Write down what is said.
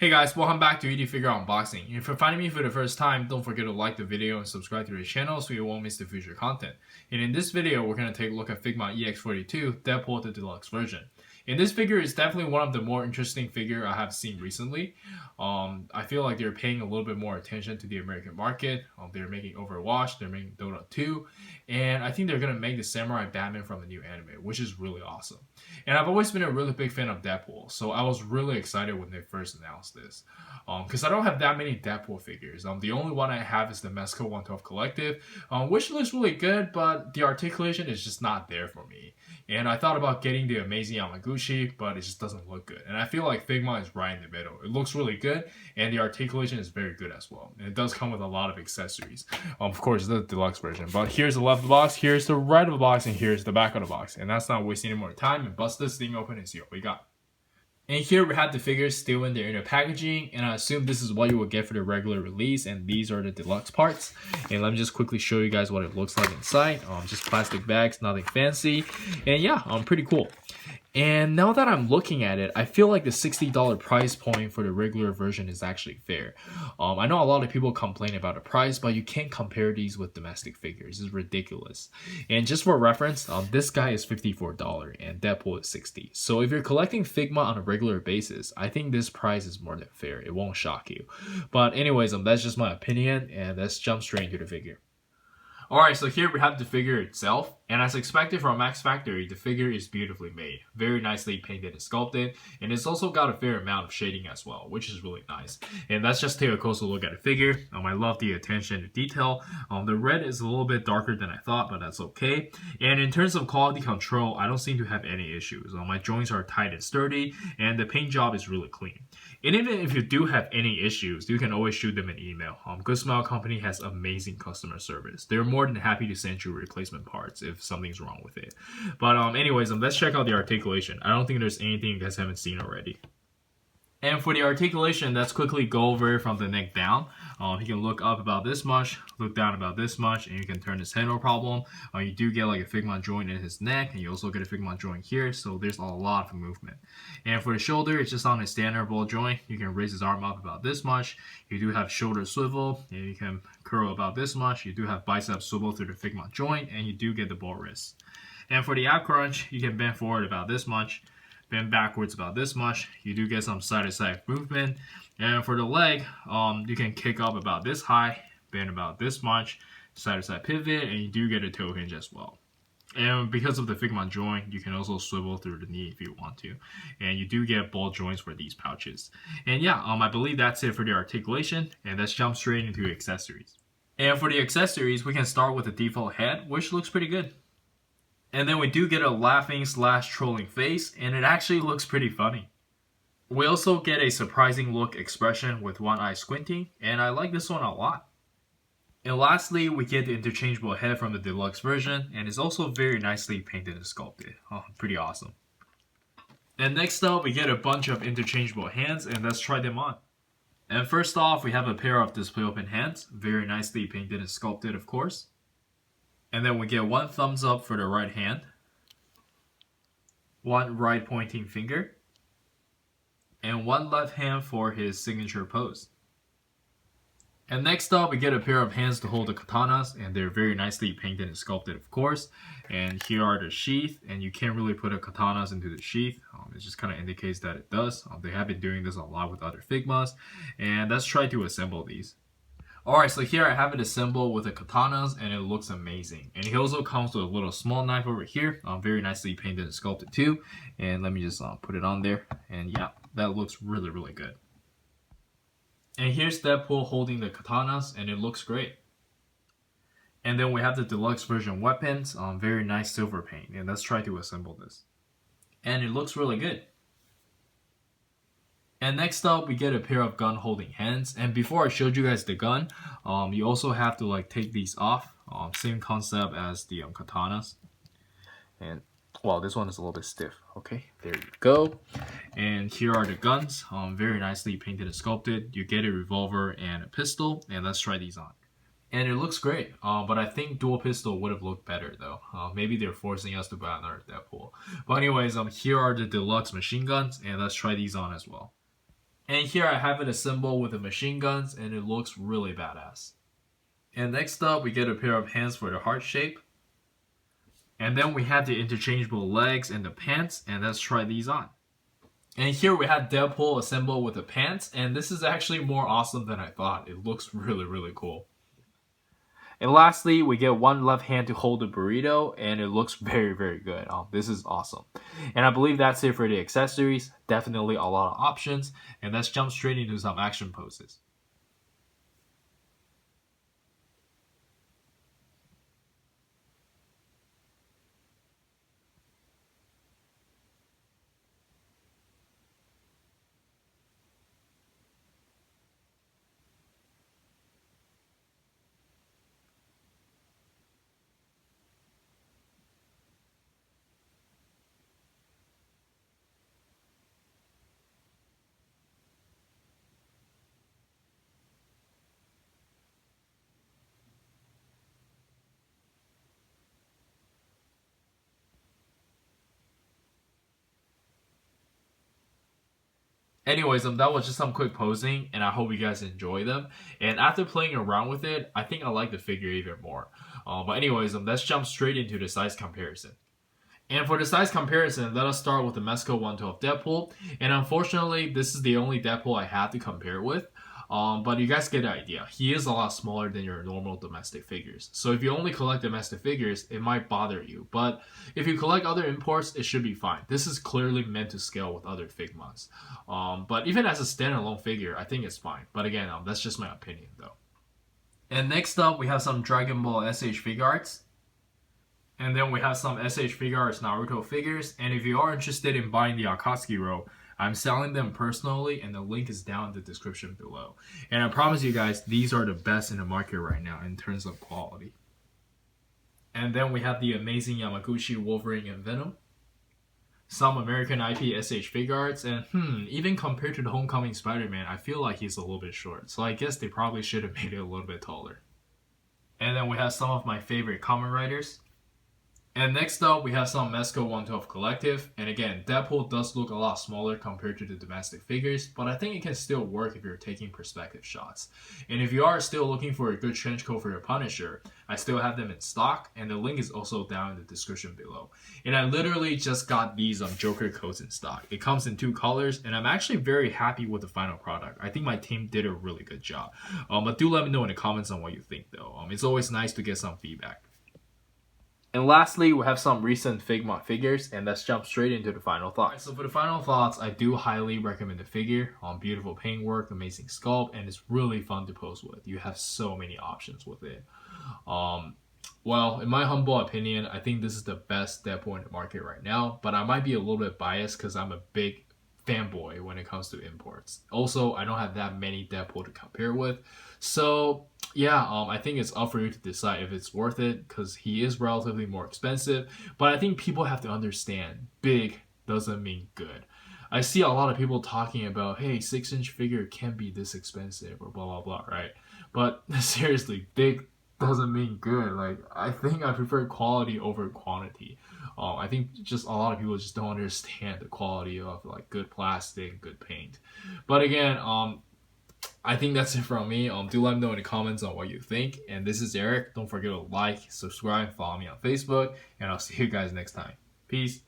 Hey guys, welcome back to ED Figure Unboxing. If you're finding me for the first time, don't forget to like the video and subscribe to the channel so you won't miss the future content. And in this video, we're going to take a look at Figma EX-42 Deadpool the Deluxe version. And this figure is definitely one of the more interesting figure I have seen recently. I feel like they're paying a little bit more attention to the American market. They're making Overwatch, they're making Dota 2, and I think they're going to make the Samurai Batman from the new anime, which is really awesome. And I've always been a really big fan of Deadpool, so I was really excited when they first announced this. Because I don't have that many Deadpool figures. The only one I have is the Mesco 112 Collective, which looks really good, but the articulation is just not there for me. And I thought about getting the Amazing Yamaguchi, but it just doesn't look good. And I feel like Figma is right in the middle. It looks really good, and the articulation is very good as well. And it does come with a lot of accessories. Of course, the deluxe version. But here's the left of the box, here's the right of the box, and here's the back of the box. And that's not wasting any more time. And bust this thing open and see what we got. And here we have the figures still in their inner packaging, and I assume this is what you will get for the regular release, and these are the deluxe parts. And let me just quickly show you guys what it looks like inside. Just plastic bags, nothing fancy, and yeah, pretty cool. And now that I'm looking at it, I feel like the $60 price point for the regular version is actually fair. I know a lot of people complain about the price, but you can't compare these with domestic figures. It's ridiculous. And just for reference, this guy is $54 and Deadpool is $60. So if you're collecting Figma on a regular basis, I think this price is more than fair. It won't shock you. But anyways, that's just my opinion, and let's jump straight into the figure. Alright, so here we have the figure itself, and as expected from Max Factory, the figure is beautifully made, very nicely painted and sculpted, and it's also got a fair amount of shading as well, which is really nice. And let's just take a closer look at the figure. I love the attention to detail. The red is a little bit darker than I thought, but that's okay. And in terms of quality control, I don't seem to have any issues. My joints are tight and sturdy, and the paint job is really clean. And even if you do have any issues, you can always shoot them an email. Good Smile Company has amazing customer service. They're more than happy to send you replacement parts if something's wrong with it. But anyways, let's check out the articulation. I don't think there's anything you guys haven't seen already. And for the articulation, let's quickly go over it from the neck down. You can look up about this much, look down about this much, and you can turn his head no problem. You do get like a Figma joint in his neck, and you also get a Figma joint here, so there's a lot of movement. And for the shoulder, it's just on a standard ball joint. You can raise his arm up about this much. You do have shoulder swivel, and you can curl about this much. You do have bicep swivel through the Figma joint, and you do get the ball wrist. And for the ab crunch, you can bend forward about this much, bend backwards about this much. You do get some side-to-side movement. And for the leg, you can kick up about this high, bend about this much, side-to-side pivot, and you do get a toe hinge as well. And because of the Figma joint, you can also swivel through the knee if you want to. And you do get ball joints for these pouches. And yeah, I believe that's it for the articulation. And let's jump straight into accessories. And for the accessories, we can start with the default head, which looks pretty good. And then we do get a laughing / trolling face, and it actually looks pretty funny. We also get a surprising look expression with one eye squinting, and I like this one a lot. And lastly, we get the interchangeable head from the deluxe version, and it's also very nicely painted and sculpted. Pretty awesome. And next up, we get a bunch of interchangeable hands, and let's try them on. And first off, we have a pair of display open hands, very nicely painted and sculpted, of course. And then we get one thumbs up for the right hand, one right pointing finger, and one left hand for his signature pose. And next up, we get a pair of hands to hold the katanas, and they're very nicely painted and sculpted, of course. And here are the sheath, and you can't really put a katanas into the sheath. It just kind of indicates that it does. They have been doing this a lot with other Figmas, and let's try to assemble these. Alright, so here I have it assembled with the katanas, and it looks amazing. And it also comes with a little small knife over here, very nicely painted and sculpted too. And let me just put it on there, and yeah, that looks really, really good. And here's Deadpool holding the katanas, and it looks great. And then we have the deluxe version weapons, very nice silver paint, and let's try to assemble this. And it looks really good. And next up, we get a pair of gun holding hands. And before I showed you guys the gun, you also have to take these off. Same concept as the katanas. And well, this one is a little bit stiff. Okay, there you go. And here are the guns, very nicely painted and sculpted. You get a revolver and a pistol, and let's try these on. And it looks great, but I think dual pistol would have looked better though. Maybe they're forcing us to buy another Deadpool. But anyways, here are the deluxe machine guns, and let's try these on as well. And here I have it assembled with the machine guns, and it looks really badass. And next up, we get a pair of hands for the heart shape. And then we have the interchangeable legs and the pants, and let's try these on. And here we have Deadpool assembled with the pants, and this is actually more awesome than I thought. It looks really cool. And lastly, we get one left hand to hold the burrito, and it looks very good. This is awesome. And I believe that's it for the accessories. Definitely a lot of options, and let's jump straight into some action poses. Anyways, that was just some quick posing, and I hope you guys enjoy them. And after playing around with it, I think I like the figure even more. But anyways, let's jump straight into the size comparison. And for the size comparison, let us start with the Mezco 112 Deadpool. And unfortunately, this is the only Deadpool I have to compare with. But you guys get the idea. He is a lot smaller than your normal domestic figures. So if you only collect domestic figures, it might bother you. But if you collect other imports, it should be fine. This is clearly meant to scale with other Figmas. But even as a standalone figure, I think it's fine. But again, that's just my opinion though. And next up, we have some Dragon Ball SH Figuarts. And then we have some SH Figuarts Naruto figures. And if you are interested in buying the Akatsuki row, I'm selling them personally, and the link is down in the description below. And I promise you guys, these are the best in the market right now in terms of quality. And then we have the amazing Yamaguchi Wolverine and Venom. Some American IP SH Figuarts, and even compared to the Homecoming Spider-Man, I feel like he's a little bit short. So I guess they probably should have made it a little bit taller. And then we have some of my favorite Kamen Riders. And next up, we have some Mezco 112 Collective. And again, Deadpool does look a lot smaller compared to the domestic figures, but I think it can still work if you're taking perspective shots. And if you are still looking for a good trench coat for your Punisher, I still have them in stock, and the link is also down in the description below. And I literally just got these Joker coats in stock. It comes in 2 colors, and I'm actually very happy with the final product. I think my team did a really good job. But do let me know in the comments on what you think though. It's always nice to get some feedback. And lastly, we have some recent Figma figures, and let's jump straight into the final thoughts. Right, so for the final thoughts, I do highly recommend the figure. Beautiful paintwork, amazing sculpt, and it's really fun to pose with. You have so many options with it. Well, in my humble opinion, I think this is the best Deadpool in the market right now, but I might be a little bit biased because I'm a big fanboy when it comes to imports. Also, I don't have that many Deadpool to compare with. So yeah, I think it's up for you to decide if it's worth it because he is relatively more expensive. But I think people have to understand big doesn't mean good. I see a lot of people talking about, hey, 6-inch figure can't be this expensive or blah blah, right? But seriously, big doesn't mean good. Like, I think I prefer quality over quantity. I think just a lot of people just don't understand the quality of like good plastic, good paint. But again, I think that's it from me. Do let me know in the comments on what you think. And this is Eric. Don't forget to like, subscribe, follow me on Facebook, and I'll see you guys next time. Peace.